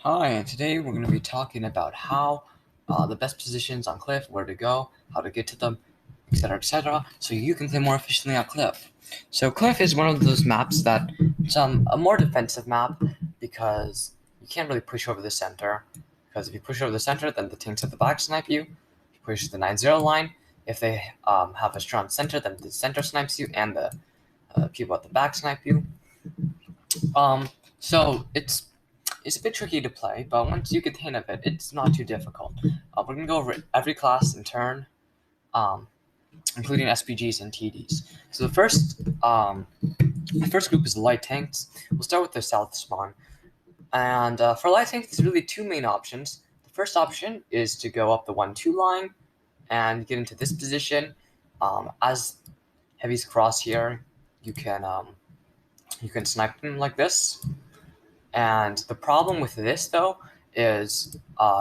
Hi, and today we're going to be talking about how the best positions on Cliff, where to go, how to get to them, etc., so you can play more efficiently on Cliff. So Cliff is one of those maps that it's a more defensive map because you can't really push over the center. Because if you push over the center, then the tanks at the back snipe you. If you push the 9-0 line, if they have a strong center, then the center snipes you, and the people at the back snipe you. So it's a bit tricky to play, but once you get the hang of it, it's not too difficult. We're gonna go over every class in turn, including SPGs and TDs. So the first group is the light tanks. We'll start with the south spawn, and for light tanks, there's really two main options. The first option is to go up the 1-2 line and get into this position. As heavies cross here, you can snipe them like this. And the problem with this, though, is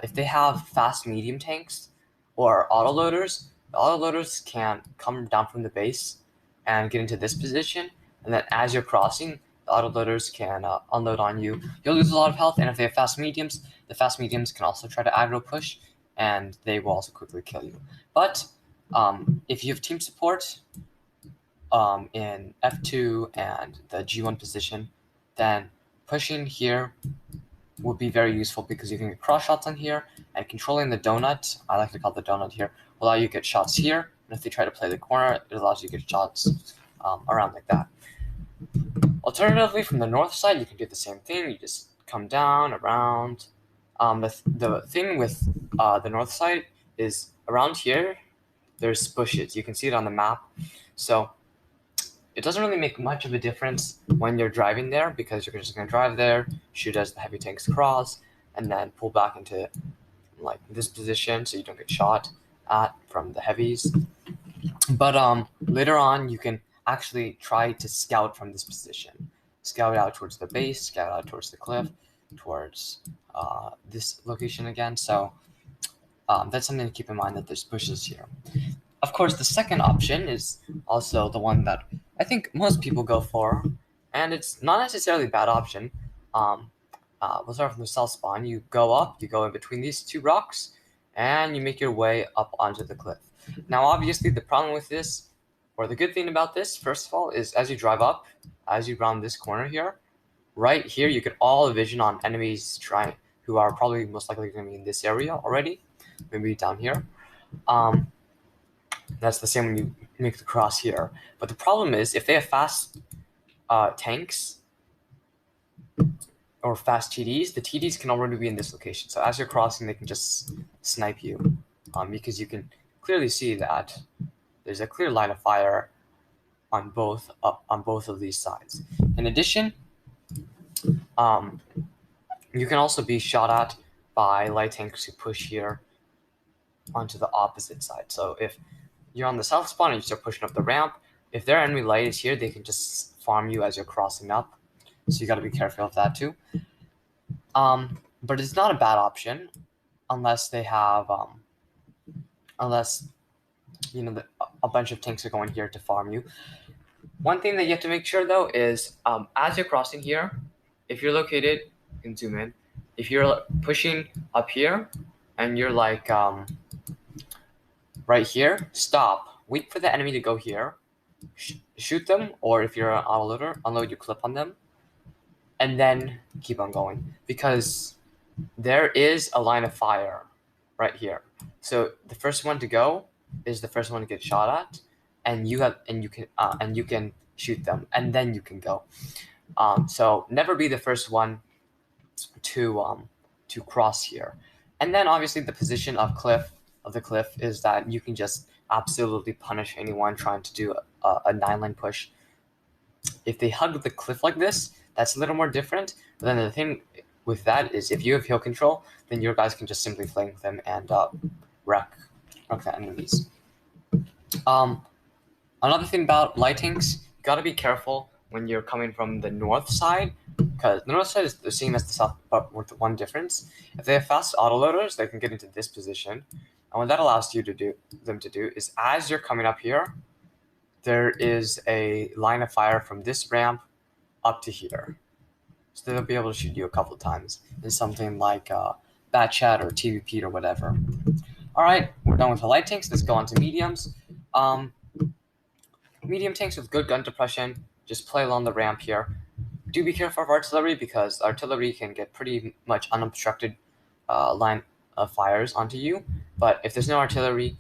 if they have fast medium tanks or autoloaders, the autoloaders can come down from the base and get into this position. And then as you're crossing, the autoloaders can unload on you. You'll lose a lot of health. And if they have fast mediums, the fast mediums can also try to aggro push, and they will also quickly kill you. But if you have team support in F2 and the G1 position, then pushing here would be very useful because you can get cross shots on here, and controlling the donut, I like to call it the donut here, will allow you to get shots here. And if they try to play the corner, it allows you to get shots around like that. Alternatively, from the north side, you can do the same thing. You just come down around. The thing with the north side is around here, there's bushes. You can see it on the map. So it doesn't really make much of a difference when you're driving there because you're just going to drive there, shoot as the heavy tanks cross, and then pull back into like this position so you don't get shot at from the heavies. But later on, you can actually try to scout from this position. Scout out towards the base, scout out towards the cliff, towards this location again. So that's something to keep in mind, that there's bushes here. Of course, the second option is also the one that I think most people go for, and it's not necessarily a bad option. We'll start from the south spawn. You go up, you go in between these two rocks, and you make your way up onto the cliff. Now, obviously, the problem with this, or the good thing about this, first of all, is as you drive up, as you round this corner here, right here, you get all the vision on enemies who are probably most likely going to be in this area already, maybe down here. That's the same when you make the cross here. But the problem is, if they have fast tanks or fast TDs, the TDs can already be in this location. So as you're crossing, they can just snipe you because you can clearly see that there's a clear line of fire on both of these sides. In addition, you can also be shot at by light tanks who push here onto the opposite side. So if you're on the south spawn and you start pushing up the ramp, if their enemy light is here, they can just farm you as you're crossing up. So you got to be careful of that too. But it's not a bad option unless they have, unless a bunch of tanks are going here to farm you. One thing that you have to make sure though is as you're crossing here, if you're located, you can zoom in. If you're pushing up here and you're like right here, stop. Wait for the enemy to go here. Shoot them, or if you're an autoloader, unload your clip on them, and then keep on going, because there is a line of fire right here. So the first one to go is the first one to get shot at, and you can shoot them, and then you can go. So never be the first one to cross here. And then obviously the position of the cliff is that you can just absolutely punish anyone trying to do a 9-line push. If they hug the cliff like this, that's a little more different. But then the thing with that is, if you have hill control, then your guys can just simply flank them and wreck the enemies. Another thing about light tanks, you gotta be careful when you're coming from the north side, because the north side is the same as the south, but with one difference. If they have fast autoloaders, they can get into this position. And what that allows them to do is, as you're coming up here, there is a line of fire from this ramp up to here. so they'll be able to shoot you a couple of times in something like Bat Chat or TVP or whatever. All right, we're done with the light tanks. Let's go on to mediums. Medium tanks with good gun depression, just play along the ramp here. Do be careful of artillery because artillery can get pretty much unobstructed line of fires onto you. But if there's no artillery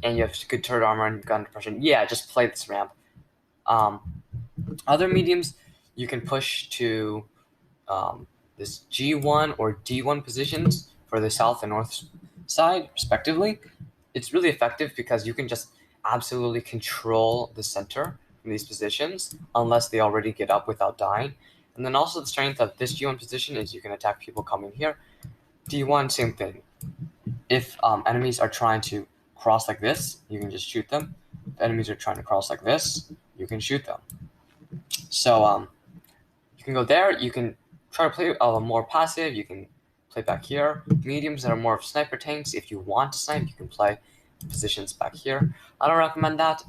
and you have good turret armor and gun depression, yeah, just play this ramp. Other mediums, you can push to this G1 or D1 positions for the south and north side, respectively. It's really effective because you can just absolutely control the center from these positions unless they already get up without dying. And then also the strength of this G1 position is you can attack people coming here. D1, same thing. If enemies are trying to cross like this, you can just shoot them. If enemies are trying to cross like this, you can shoot them. So you can go there. You can try to play more passive. You can play back here. Mediums that are more of sniper tanks. If you want to snipe, you can play positions back here. I don't recommend that,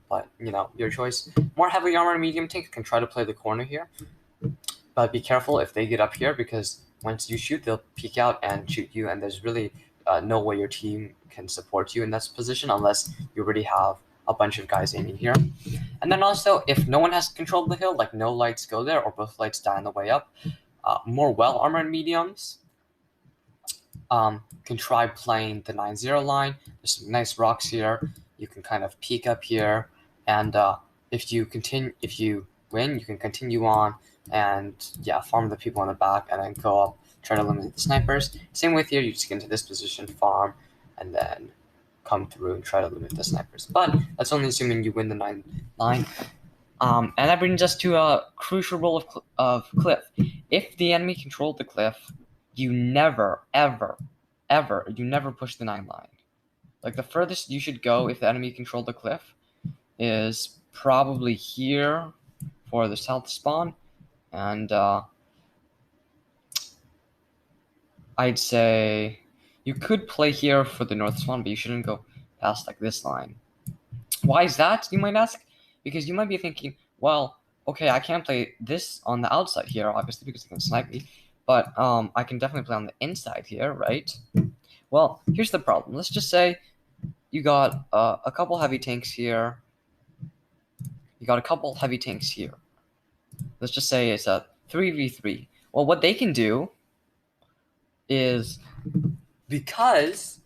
but your choice. More heavily armored medium tank can try to play the corner here, but be careful if they get up here because once you shoot, they'll peek out and shoot you, and there's really no way your team can support you in that position unless you already have a bunch of guys aiming here. And then also, if no one has control of the hill, like no lights go there or both lights die on the way up, more well-armored mediums can try playing the 9-0 line. There's some nice rocks here. You can kind of peek up here, and if you win, you can continue on and farm the people in the back and then go up, try to eliminate the snipers. Same with here, you just get into this position, farm, and then come through and try to eliminate the snipers. But that's only assuming you win the 9 line. And that brings us to a crucial role of cliff. If the enemy controlled the cliff, you never, ever, ever, you never push the 9 line. Like the furthest you should go if the enemy controlled the cliff is probably here for the south spawn, and I'd say you could play here for the north spawn, but you shouldn't go past like this line. Why is that, you might ask? Because you might be thinking, well, okay, I can't play this on the outside here, obviously, because they can snipe me, but I can definitely play on the inside here, right? Well, here's the problem. Let's just say you got a couple heavy tanks here. You got a couple heavy tanks here. Let's just say it's a 3v3. Well, what they can do is, because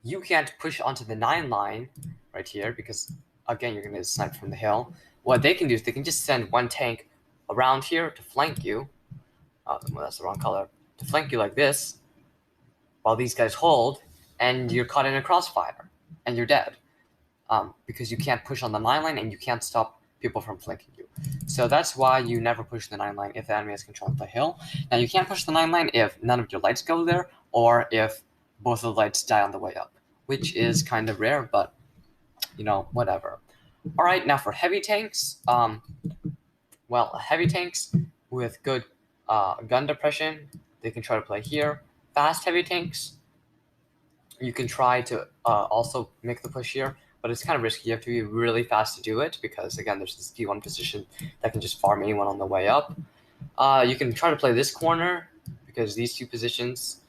you can't push onto the 9 line right here, because, again, you're going to snipe from the hill, what they can do is they can just send one tank around here to flank you. Well, that's the wrong color. To flank you like this, while these guys hold, and you're caught in a crossfire, and you're dead. Because you can't push on the 9 line, and you can't stop people from flanking you. So that's why you never push the 9 line if the enemy has control of the hill. Now, you can't push the 9 line if none of your lights go there, or if both of the lights die on the way up, which is kind of rare, but, whatever. All right, now for heavy tanks. Heavy tanks with good gun depression, they can try to play here. Fast heavy tanks, you can try to also make the push here, but it's kind of risky. You have to be really fast to do it because, again, there's this D1 position that can just farm anyone on the way up. You can try to play this corner because these two positions,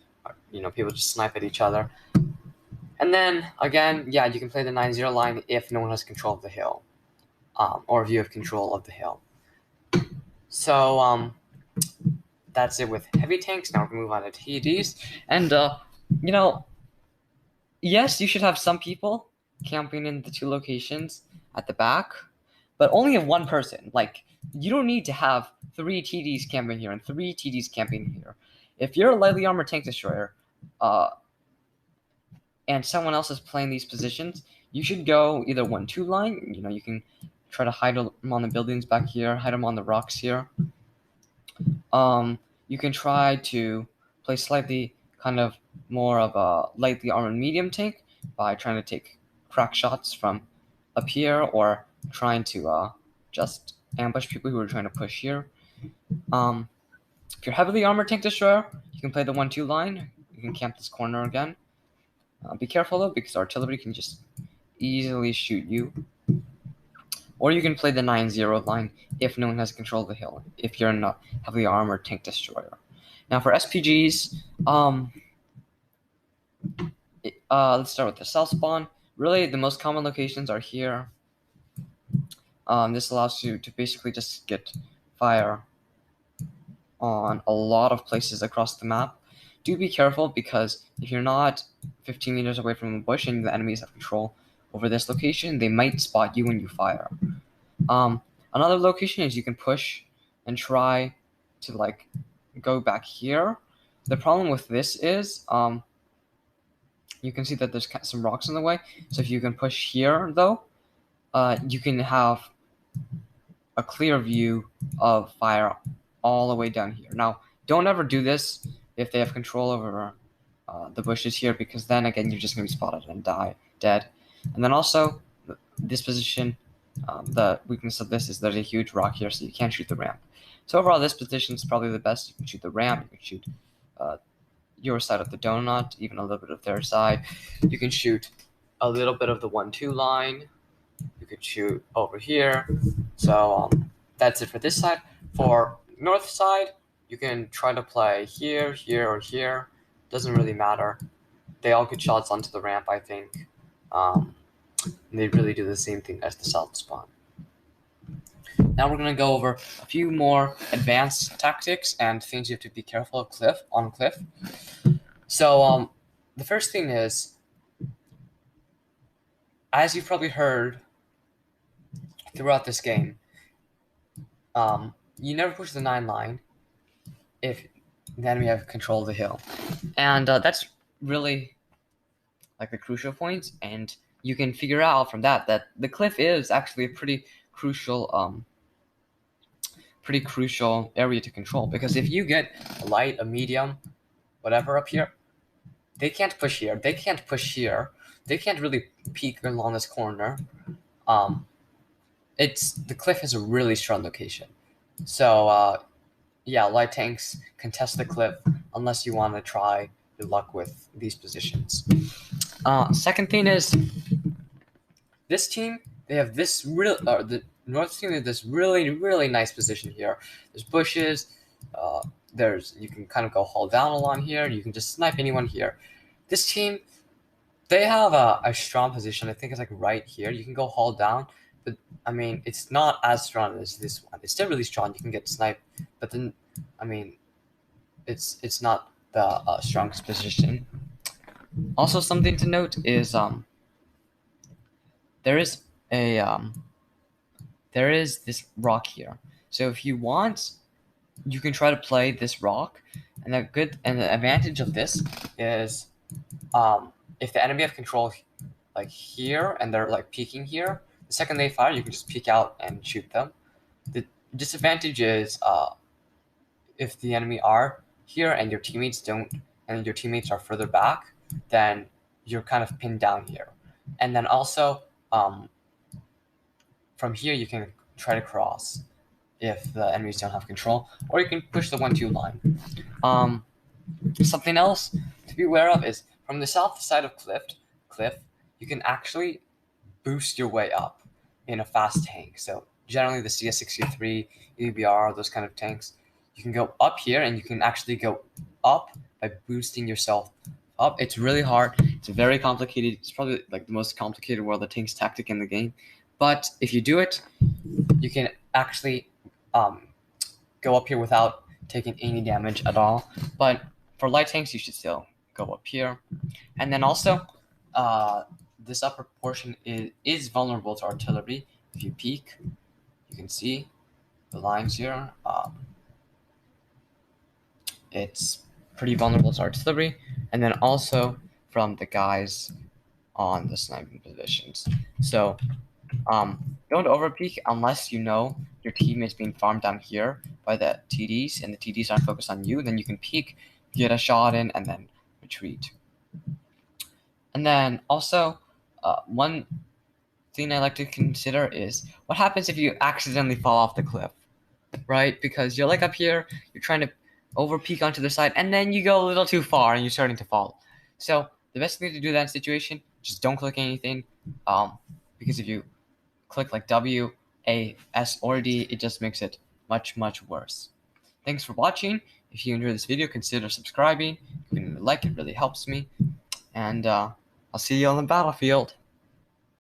people just snipe at each other. And then, again, you can play the 9-0 line if no one has control of the hill, or if you have control of the hill. So that's it with heavy tanks. Now we're going to move on to TDs. And, yes, you should have some people camping in the 2 locations at the back, but only of one person. Like, you don't need to have 3 TDs camping here and 3 TDs camping here. If you're a lightly armored tank destroyer, and someone else is playing these positions, you should go either 1-2 line. You can try to hide them on the buildings back here, hide them on the rocks here. You can try to play slightly kind of more of a lightly armored medium tank by trying to take crack shots from up here, or trying to just ambush people who are trying to push here. If you're heavily armored tank destroyer, you can play the 1-2 line. You can camp this corner again. Be careful though, because artillery can just easily shoot you. Or you can play the 9-0 line if no one has control of the hill, if you're in a heavily armored tank destroyer. Now for SPGs, let's start with the south spawn. Really, the most common locations are here. This allows you to basically just get fire on a lot of places across the map. Do be careful, because if you're not 15 meters away from a bush and the enemies have control over this location, they might spot you when you fire. Another location is you can push and try to like go back here. The problem with this is you can see that there's some rocks in the way. So if you can push here though, you can have a clear view of fire all the way down here. Now, don't ever do this if they have control over the bushes here, because then again you're just going to be spotted and dead. And then also this position, the weakness of this is there's a huge rock here, so you can't shoot the ramp. So overall, this position is probably the best. You can shoot the ramp, you can shoot your side of the donut, even a little bit of their side. You can shoot a little bit of the 1-2 line. You could shoot over here. So that's it for this side. For north side, you can try to play here, here, or here. Doesn't really matter. They all get shots onto the ramp, I think. They really do the same thing as the south spawn. Now we're going to go over a few more advanced tactics and things you have to be careful of on cliff. So the first thing is, as you've probably heard throughout this game, you never push the 9 line if the enemy have control of the hill. And that's really like the crucial point, and you can figure out from that the cliff is actually a pretty crucial area to control, because if you get a light, a medium, whatever up here, they can't push here, they can't push here, they can't really peek along this corner. The cliff is a really strong location. So yeah, light tanks contest the cliff unless you want to try your luck with these positions. Second thing is, this team, they have this the north team, has this really, really nice position here. There's bushes. You can kind of go haul down along here. You can just snipe anyone here. This team, they have a strong position. I think it's like right here. You can go haul down, but I mean, it's not as strong as this one. It's still really strong. You can get sniped, but then, I mean, it's not the strongest position. Also, something to note is there is this rock here. So if you want, you can try to play this rock, and the advantage of this is if the enemy have control like here and they're like peeking here, the second they fire, you can just peek out and shoot them. The disadvantage is if the enemy are here and your teammates don't, and your teammates are further back, then you're kind of pinned down here. And then also from here you can try to cross if the enemies don't have control, or you can push the 1-2 line. Something else to be aware of is from the south side of cliff, you can actually boost your way up in a fast tank. So generally the CS63, EBR, those kind of tanks, you can go up here and you can actually go up by boosting yourself up. It's really hard. It's very complicated. It's probably like the most complicated World of Tanks tactic in the game. But if you do it, you can actually go up here without taking any damage at all. But for light tanks, you should still go up here. And then also, this upper portion is vulnerable to artillery. If you peek, you can see the lines here. It's pretty vulnerable to artillery. And then also from the guys on the sniping positions. So don't overpeak unless you know your team is being farmed down here by the TDs and the TDs aren't focused on you. Then you can peek, get a shot in, and then retreat. And then also one thing I like to consider is what happens if you accidentally fall off the cliff, right? Because you're like up here, you're trying to overpeak onto the side, and then you go a little too far and you're starting to fall. So the best thing to do in that situation, just don't click anything, because if you click like W A, S, or D, it just makes it much, much worse. Thanks for watching. If you enjoyed this video, consider subscribing. If you like, it really helps me. And I'll see you on the battlefield.